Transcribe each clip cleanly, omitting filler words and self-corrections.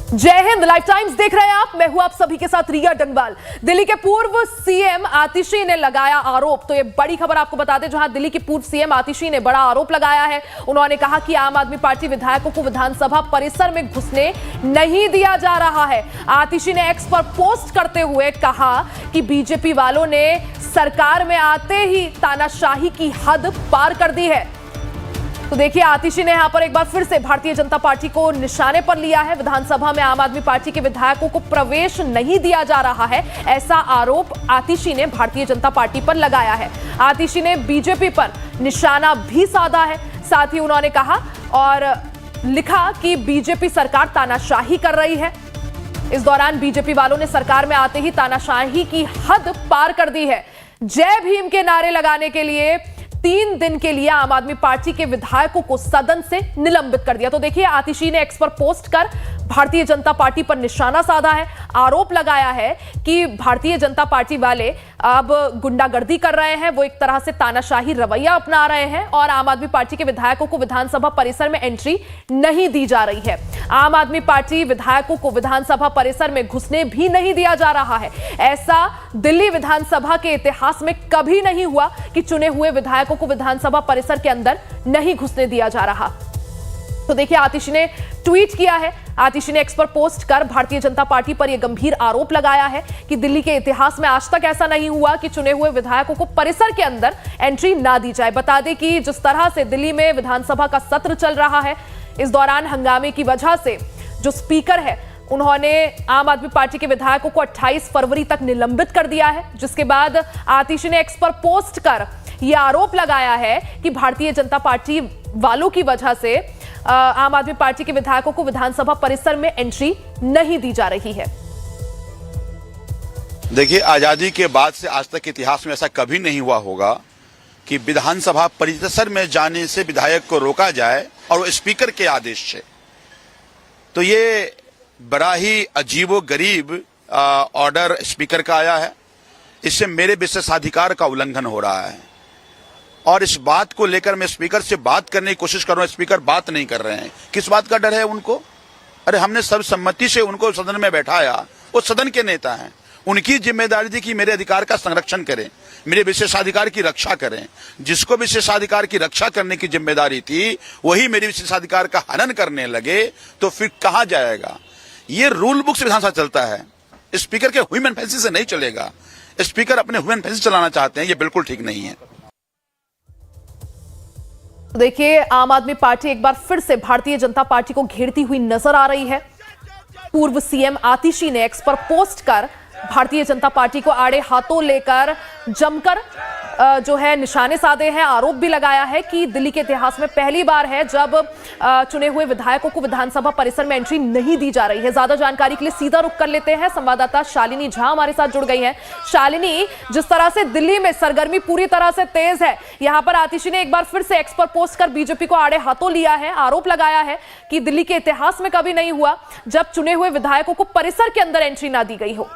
जय Hind. Life times देख रहे हैं आप, मैं हूं आप सभी के साथ रिया डंगवाल। दिल्ली के पूर्व सीएम आतिशी ने लगाया आरोप। तो ये बड़ी खबर आपको बता दें, जहां दिल्ली की पूर्व सीएम आतिशी ने बड़ा आरोप लगाया है। उन्होंने कहा कि आम आदमी पार्टी विधायकों को विधानसभा परिसर में घुसने नहीं दिया जा रहा है। आतिशी ने एक्स पर पोस्ट करते हुए कहा कि बीजेपी वालों ने सरकार में आते ही तानाशाही की हद पार कर दी है। तो देखिए, आतिशी ने यहां पर एक बार फिर से भारतीय जनता पार्टी को निशाने पर लिया है। विधानसभा में आम आदमी पार्टी के विधायकों को प्रवेश नहीं दिया जा रहा है, ऐसा आरोप आतिशी ने भारतीय जनता पार्टी पर लगाया है। आतिशी ने बीजेपी पर निशाना भी साधा है। साथ ही उन्होंने कहा और लिखा कि बीजेपी सरकार तानाशाही कर रही है। इस दौरान बीजेपी वालों ने सरकार में आते ही तानाशाही की हद पार कर दी है। जय भीम के नारे लगाने के लिए 3 दिन के लिए आम आदमी पार्टी के विधायकों को सदन से निलंबित कर दिया। तो देखिए, आतिशी ने एक्स पर पोस्ट कर भारतीय जनता पार्टी पर निशाना साधा है, आरोप लगाया है कि भारतीय जनता पार्टी वाले अब गुंडागर्दी कर रहे हैं, वो एक तरह से तानाशाही रवैया अपना रहे हैं और आम आदमी पार्टी के विधायकों को विधानसभा परिसर में एंट्री नहीं दी जा रही है। आम आदमी पार्टी विधायकों को विधानसभा परिसर में घुसने भी नहीं दिया जा रहा है। ऐसा दिल्ली विधानसभा के इतिहास में कभी नहीं हुआ कि चुने हुए विधायकों को विधानसभा परिसर के अंदर नहीं घुसने दिया जा रहा। तो देखिए, आतिशी ने ट्वीट किया है। आतिशी ने एक्स पर पोस्ट कर भारतीय जनता पार्टी पर यह गंभीर आरोप लगाया है कि दिल्ली के इतिहास में आज तक ऐसा नहीं हुआ कि चुने हुए विधायकों को परिसर के अंदर एंट्री ना दी जाए। बता दें कि जिस तरह से दिल्ली में विधानसभा का सत्र चल रहा है, इस दौरान हंगामे की वजह से जो स्पीकर है उन्होंने आम आदमी पार्टी के विधायकों को 28 फरवरी तक निलंबित कर दिया है। जिसके बाद आतिशी ने एक्स पर पोस्ट कर यह आरोप लगाया है कि भारतीय जनता पार्टी वालों की वजह से आम आदमी पार्टी के विधायकों को विधानसभा परिसर में एंट्री नहीं दी जा रही है। देखिए, आजादी के बाद से आज तक इतिहास में ऐसा कभी नहीं हुआ होगा कि विधानसभा परिसर में जाने से विधायक को रोका जाए और वो स्पीकर के आदेश से। तो ये बड़ा ही अजीबोगरीब ऑर्डर स्पीकर का आया है। इससे मेरे विशेषाधिकार का उल्लंघन हो रहा है और इस बात को लेकर मैं स्पीकर से बात करने की कोशिश कर रहा हूं। स्पीकर बात नहीं कर रहे हैं। किस बात का डर है उनको? अरे, हमने सर्वसम्मति से उनको सदन में बैठाया। वो सदन के नेता हैं, उनकी जिम्मेदारी थी कि मेरे अधिकार का संरक्षण करें, मेरे विशेषाधिकार की रक्षा करें। जिसको विशेषाधिकार की रक्षा करने की जिम्मेदारी थी वही मेरे विशेषाधिकार का हनन करने लगे तो फिर कहां जाएगा? ये रूल बुक से विधानसभा चलता है, स्पीकर के ह्यूमन फैंसी से नहीं चलेगा। स्पीकर अपने ह्यूमन फैंसी चलाना चाहते हैं, ये बिल्कुल ठीक नहीं है। देखिए, आम आदमी पार्टी एक बार फिर से भारतीय जनता पार्टी को घेरती हुई नजर आ रही है। पूर्व सीएम आतिशी ने एक्स पर पोस्ट कर भारतीय जनता पार्टी को आड़े हाथों लेकर जमकर जो है निशाने साधे हैं। आरोप भी लगाया है कि दिल्ली के इतिहास में पहली बार है जब चुने हुए विधायकों को विधानसभा परिसर में एंट्री नहीं दी जा रही है। ज्यादा जानकारी के लिए सीधा रुख कर लेते हैं, संवाददाता शालिनी झा हमारे साथ जुड़ गई हैं। शालिनी, जिस तरह से दिल्ली में सरगर्मी पूरी तरह से तेज है, यहां पर आतिशी ने एक बार फिर से एक्स पर पोस्ट कर बीजेपी को आड़े हाथों लिया है, आरोप लगाया है कि दिल्ली के इतिहास में कभी नहीं हुआ जब चुने हुए विधायकों को परिसर के अंदर एंट्री ना दी गई हो।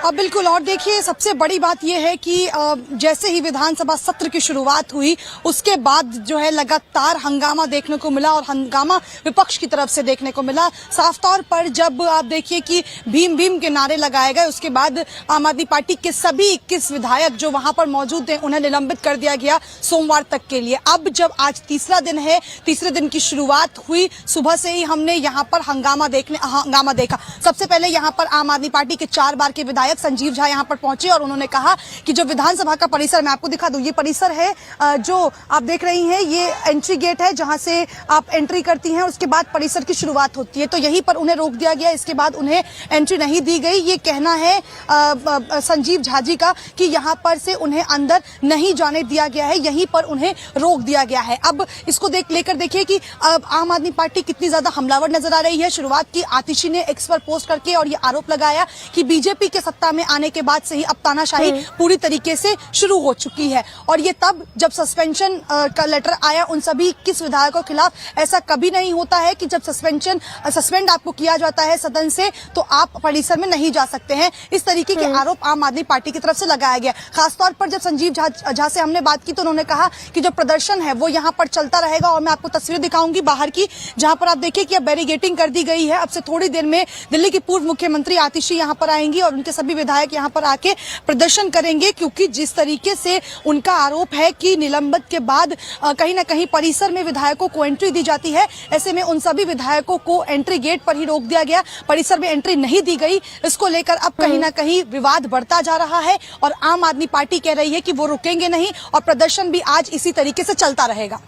बिल्कुल, और देखिए, सबसे बड़ी बात यह है कि जैसे ही विधानसभा सत्र की शुरुआत हुई उसके बाद जो है लगातार हंगामा देखने को मिला और हंगामा विपक्ष की तरफ से देखने को मिला। साफ तौर पर जब आप देखिए कि भीम भीम के नारे लगाए गए, उसके बाद आम आदमी पार्टी के सभी 21 विधायक जो वहां पर मौजूद थे उन्हें निलंबित कर दिया गया सोमवार तक के लिए। अब जब आज तीसरा दिन है, तीसरे दिन की शुरुआत हुई, सुबह से ही हमने यहाँ पर हंगामा देखा। सबसे पहले यहाँ पर आम आदमी पार्टी के 4 बार के विधायक संजीव झा यहां पर पहुंचे और उन्होंने कहा कि जो विधानसभा का परिसर, मैं आपको दिखा दूं, ये परिसर है जो आप देख रही हैं, ये एंट्री गेट है जहां से आप एंट्री करती हैं, उसके बाद परिसर की शुरुआत होती है। तो यहीं पर उन्हें रोक दिया गया, इसके बाद उन्हें एंट्री नहीं दी गई। ये कहना है संजीव झा जी का कि यहां पर से उन्हें अंदर नहीं जाने दिया गया है, यहीं पर उन्हें रोक दिया गया है। अब इसको लेकर देखिए कि आम आदमी पार्टी कितनी ज्यादा हमलावर नजर आ रही है। शुरुआत की आतिशी ने एक्स पर पोस्ट करके और ये आरोप लगाया कि बीजेपी के सत्ता सत्ता में आने के बाद से ही अब तानाशाही पूरी तरीके से शुरू हो चुकी है। और ये तब जब सस्पेंशन का लेटर आया उन सभी 21 विधायकों के खिलाफ। ऐसा कभी नहीं होता है कि जब सस्पेंड आपको किया जाता है सदन से तो आप परिसर में नहीं जा सकते हैं। इस तरीके के आरोप आम आदमी पार्टी की तरफ से लगाया गया। खासतौर पर जब संजीव झा से हमने बात की तो उन्होंने कहा कि जो प्रदर्शन है वो यहाँ पर चलता रहेगा। और मैं आपको तस्वीर दिखाऊंगी बाहर की, जहां पर आप देखिए कि अब बैरिगेटिंग कर दी गई है। अब से थोड़ी देर में दिल्ली की पूर्व मुख्यमंत्री आतिशी यहाँ पर आएंगी और उनके सभी विधायक यहाँ पर आके प्रदर्शन करेंगे, क्योंकि जिस तरीके से उनका आरोप है कि निलंबित के बाद कहीं ना कहीं परिसर में विधायकों को एंट्री दी जाती है। ऐसे में उन सभी विधायकों को एंट्री गेट पर ही रोक दिया गया, परिसर में एंट्री नहीं दी गई। इसको लेकर अब कहीं ना कहीं विवाद बढ़ता जा रहा है और आम आदमी पार्टी कह रही है कि वो रुकेंगे नहीं और प्रदर्शन भी आज इसी तरीके से चलता रहेगा।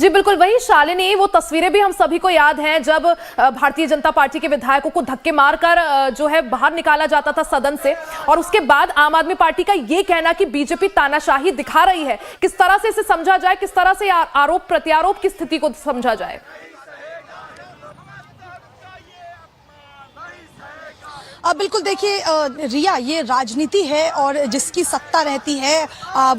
जी बिल्कुल, वही शालिनी, वो तस्वीरें भी हम सभी को याद हैं जब भारतीय जनता पार्टी के विधायकों को धक्के मारकर जो है बाहर निकाला जाता था सदन से, और उसके बाद आम आदमी पार्टी का ये कहना कि बीजेपी तानाशाही दिखा रही है। किस तरह से इसे समझा जाए, किस तरह से आरोप प्रत्यारोप की स्थिति को समझा जाए? अब बिल्कुल देखिए रिया, ये राजनीति है और जिसकी सत्ता रहती है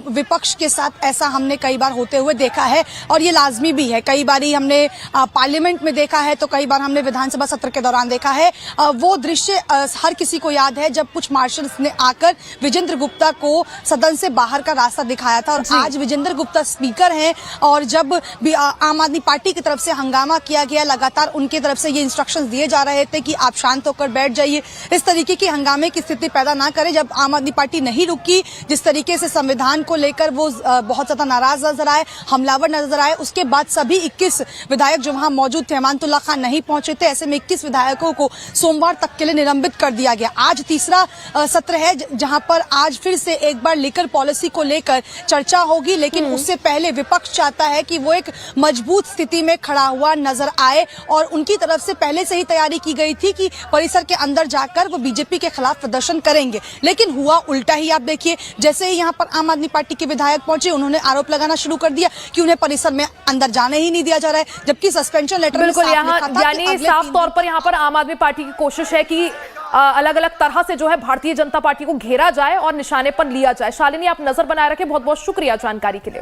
विपक्ष के साथ, ऐसा हमने कई बार होते हुए देखा है और ये लाजमी भी है। कई बार ही हमने पार्लियामेंट में देखा है तो कई बार हमने विधानसभा सत्र के दौरान देखा है। वो दृश्य हर किसी को याद है जब कुछ मार्शल्स ने आकर विजेंद्र गुप्ता को सदन से बाहर का रास्ता दिखाया था। और आज विजेंद्र गुप्ता स्पीकर हैं और जब भी आम आदमी पार्टी की तरफ से हंगामा किया गया, लगातार उनकी तरफ से ये इंस्ट्रक्शंस दिए जा रहे थे कि आप शांत होकर बैठ जाइए, इस तरीके की हंगामे की स्थिति पैदा ना करें। जब आम आदमी पार्टी नहीं रुकी, जिस तरीके से संविधान को लेकर वो बहुत ज्यादा नाराज नजर आए, हमलावर नजर आए, उसके बाद सभी 21 विधायक जो वहां मौजूद थे, अमानतुल्लाह खान नहीं पहुंचे थे। ऐसे में 21 विधायकों को सोमवार तक के लिए निलंबित कर दिया गया। आज तीसरा सत्र है जहां पर आज फिर से एक बार लिकर पॉलिसी को लेकर चर्चा होगी, लेकिन उससे पहले विपक्ष चाहता है कि वो एक मजबूत स्थिति में खड़ा हुआ नजर आए और उनकी तरफ से पहले से ही तैयारी की गई थी कि परिसर के अंदर जाकर वो बीजेपी के खिलाफ प्रदर्शन करेंगे। लेकिन हुआ उल्टा ही। आप देखिए, जैसे ही यहां पर आम आदमी पार्टी के विधायक पहुंचे, उन्होंने आरोप लगाना शुरू कर दिया कि उन्हें परिसर में अंदर जाने ही नहीं दिया जा रहा है, जबकि सस्पेंशन लेटर में बिल्कुल यानी साफ तौर पर यहां पर आम आदमी पार्टी की कोशिश है कि अलग अलग तरह से जो है भारतीय जनता पार्टी को घेरा जाए और निशाने पर लिया जाए। शालिनी, आप नजर बनाए रखें, बहुत बहुत शुक्रिया जानकारी के लिए।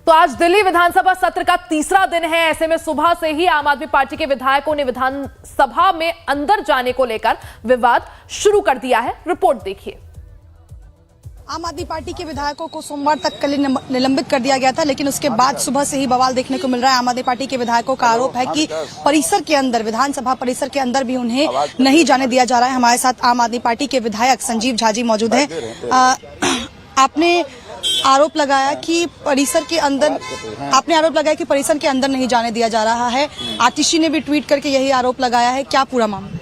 तो आज दिल्ली विधानसभा सत्र का तीसरा दिन है। ऐसे में सुबह से ही आम आदमी पार्टी के विधायकों ने विधानसभा में अंदर जाने को लेकर विवाद शुरू कर दिया है। रिपोर्ट देखिए। आम आदमी पार्टी के विधायकों को सोमवार तक के लिए निलंबित कर दिया गया था, लेकिन उसके बाद सुबह से ही बवाल देखने को मिल रहा है। आम आदमी पार्टी के विधायकों का आरोप है कि परिसर के अंदर, विधानसभा परिसर के अंदर भी उन्हें नहीं जाने दिया जा रहा है। हमारे साथ आम आदमी पार्टी के विधायक संजीव झा जी मौजूद हैं। आपने आरोप लगाया कि परिसर के अंदर नहीं जाने दिया जा रहा है। आतिशी ने भी ट्वीट करके यही आरोप लगाया है। क्या पूरा मामला?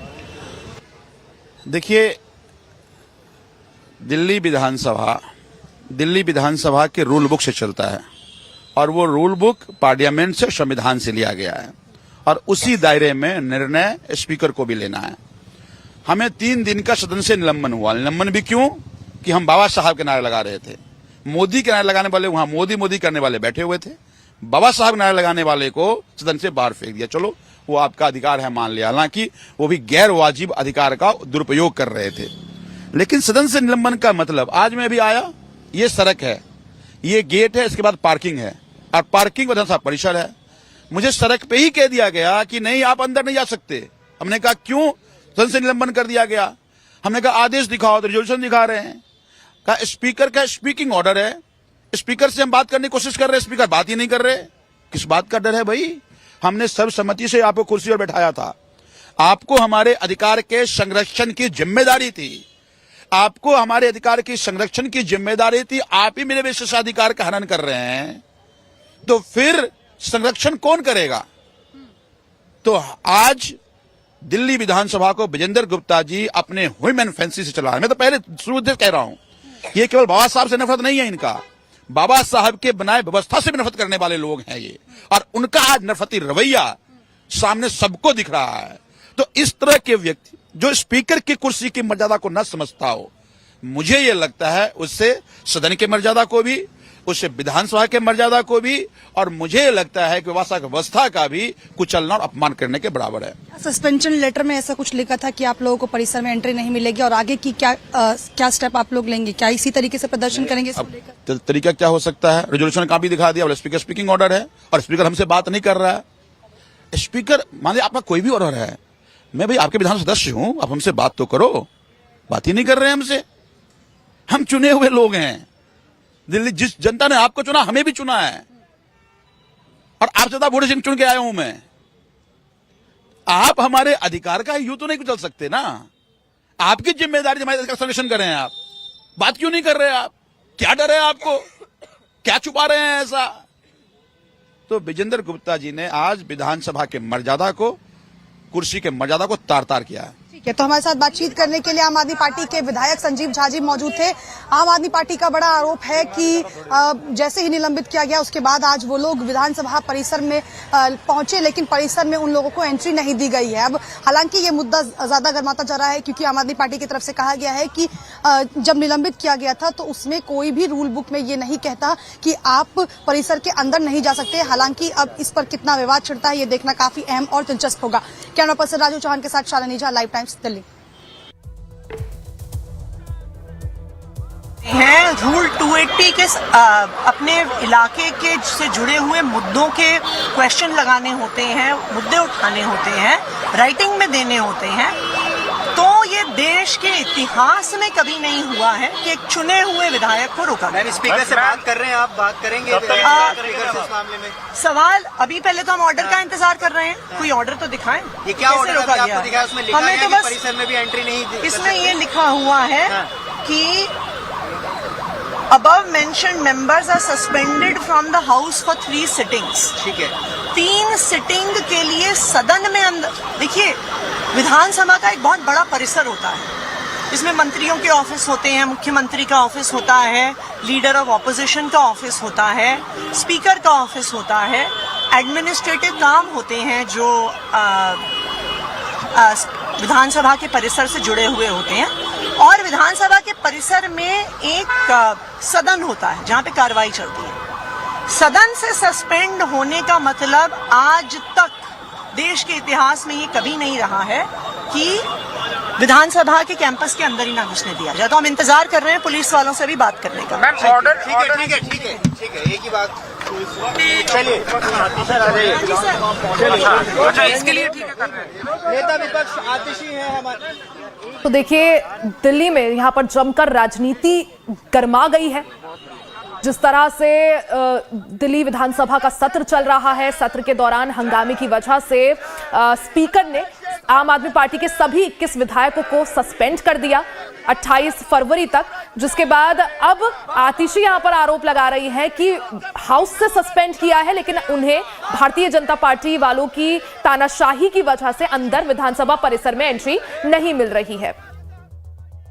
देखिए, दिल्ली विधानसभा के रूल बुक से चलता है और वो रूल बुक पार्लियामेंट से, संविधान से लिया गया है और उसी दायरे में निर्णय स्पीकर को भी लेना है। हमें 3 दिन का सदन से निलंबन हुआ। निलंबन भी क्यों? कि हम बाबा साहब के नारे लगा रहे थे। मोदी के नारे लगाने वाले वहां मोदी करने वाले बैठे हुए थे, बाबा साहब नारे लगाने वाले को सदन से बाहर फेंक दिया। चलो, वो आपका अधिकार है, मान लिया। हालांकि वो भी गैर वाजिब अधिकार का दुरुपयोग कर रहे थे। लेकिन सदन से निलंबन का मतलब, आज मैं अभी आया, ये सड़क है, ये गेट है, इसके बाद पार्किंग है और पार्किंग विधानसभा परिसर है। मुझे सड़क पे ही कह दिया गया कि नहीं, आप अंदर नहीं जा सकते। हमने कहा क्यों? सदन से निलंबन कर दिया गया। हमने कहा आदेश दिखाओ, तो रिजोल्यूशन दिखा रहे हैं। कहा स्पीकर का स्पीकिंग ऑर्डर है, स्पीकर से हम बात करने की कोशिश कर रहे हैं, स्पीकर बात ही नहीं कर रहे। किस बात का डर है भाई? हमने सर्वसम्मति से आपको कुर्सी पर बैठाया था। आपको हमारे अधिकार के संरक्षण की जिम्मेदारी थी। आपको हमारे अधिकार की संरक्षण की जिम्मेदारी थी। आप ही मेरे विशेषाधिकार का हनन कर रहे हैं, तो फिर संरक्षण कौन करेगा? तो आज दिल्ली विधानसभा को विजेंद्र गुप्ता जी अपने ह्यूमन फैंसी से चला रहे हैं। मैं तो पहले शुरू से कह रहा हूं, ये केवल बाबा साहब से नफरत नहीं है इनका, बाबा साहब के बनाए व्यवस्था से भी नफरत करने वाले लोग हैं ये, और उनका आज नफरती रवैया सामने सबको दिख रहा है। तो इस तरह के व्यक्ति जो स्पीकर की कुर्सी की मर्यादा को न समझता हो, मुझे ये लगता है उससे सदन की मर्यादा को भी, उससे विधानसभा के मर्यादा को भी और मुझे लगता है कि व्यवस्था का भी कुचलना और अपमान करने के बराबर है। सस्पेंशन लेटर में ऐसा कुछ लिखा था कि आप लोगों को परिसर में एंट्री नहीं मिलेगी और आगे की क्या स्टेप आप लोग लेंगे? क्या इसी तरीके से प्रदर्शन करेंगे? अब तरीका क्या हो सकता है? रेजोल्यूशन का भी दिखा दिया, स्पीकर स्पीकिंग ऑर्डर है और स्पीकर हमसे बात नहीं कर रहा है। स्पीकर मान लीजिए आपका कोई भी ऑर्डर है, मैं भाई आपके विधान सदस्य हूं, आप हमसे बात तो करो, बात ही नहीं कर रहे हैं हमसे। हम चुने हुए लोग हैं, दिल्ली जिस जनता ने आपको चुना हमें भी चुना है और आप ज्यादा वोट से चुन के आया हूं मैं। आप हमारे अधिकार का यूं तो नहीं कुचल सकते ना। आपकी जिम्मेदारी हमारे अधिकार संरक्षण करें। आप बात क्यों नहीं कर रहे? आप क्या डर है आपको? क्या छुपा रहे हैं ऐसा? तो विजेंद्र गुप्ता जी ने आज विधानसभा के मर्यादा को, कुर्सी के मर्यादा को तार तार किया है। ठीक है, तो हमारे साथ बातचीत करने के लिए आम आदमी पार्टी के विधायक संजीव झा जी मौजूद थे। आम आदमी पार्टी का बड़ा आरोप है कि जैसे ही निलंबित किया गया उसके बाद आज वो लोग विधानसभा परिसर में पहुंचे, लेकिन परिसर में उन लोगों को एंट्री नहीं दी गई है। अब हालांकि ये मुद्दा ज्यादा गर्माता जा रहा है क्योंकि आम आदमी पार्टी की तरफ से कहा गया है कि जब निलंबित किया गया था तो उसमें कोई भी रूल बुक में ये नहीं कहता कि आप परिसर के अंदर नहीं जा सकते। हालांकि अब इस पर कितना विवाद छिड़ता है ये देखना काफी अहम और दिलचस्प होगा। कैमरा पर्सन राजू चौहान के साथ शालिनी झा, लाइव टाइम्स, दिल्ली। हैं रूल 280 के अपने इलाके के से जुड़े हुए मुद्दों के क्वेश्चन लगाने होते हैं, मुद्दे उठाने होते हैं, राइटिंग में देने होते हैं। तो ये देश के इतिहास में कभी नहीं हुआ है कि एक चुने हुए विधायक को रोका। मैम स्पीकर से बात कर रहे हैं, आप बात करेंगे स्पीकर से इस मामले में? सवाल अभी पहले तो हम ऑर्डर का इंतजार कर रहे हैं, कोई ऑर्डर तो दिखाएं। ये क्या ऑर्डर आपको दिखाया? उसमें लिखा है कि परिसर में भी एंट्री नहीं, इसमें ये लिखा हुआ है कि above mentioned members are suspended from the house for 3 sittings। ठीक है, 3 सिटिंग के लिए सदन में अंदर देखिए, विधानसभा का एक बहुत बड़ा परिसर होता है। इसमें मंत्रियों के ऑफिस होते हैं, मुख्यमंत्री का ऑफिस होता है, लीडर ऑफ ऑपोजिशन का ऑफिस होता है, स्पीकर का ऑफिस होता है, एडमिनिस्ट्रेटिव काम होते हैं जो विधानसभा के परिसर से जुड़े हुए होते हैं। और विधानसभा के परिसर में एक सदन होता है जहां पे कार्रवाई चलती है। सदन से सस्पेंड होने का मतलब आज तक देश के इतिहास में ये कभी नहीं रहा है कि विधानसभा के कैंपस के अंदर ही ना घुसने दिया जाए। तो हम इंतजार कर रहे हैं पुलिस वालों से भी बात करने का। मैम ऑर्डर ठीक है, एक ही बात। चलिए इसके लिए ठीक है कर रहे हैं। नेता विपक्ष आतिशी है हमारे। तो देखिए, दिल्ली में यहाँ पर जमकर राजनीति गर्मा गई है। जिस तरह से दिल्ली विधानसभा का सत्र चल रहा है, सत्र के दौरान हंगामे की वजह से स्पीकर ने आम आदमी पार्टी के सभी 21 विधायकों को सस्पेंड कर दिया 28 फरवरी तक, जिसके बाद अब आतिशी यहां पर आरोप लगा रही है कि हाउस से सस्पेंड किया है, लेकिन उन्हें भारतीय जनता पार्टी वालों की तानाशाही की वजह से अंदर विधानसभा परिसर में एंट्री नहीं मिल रही है।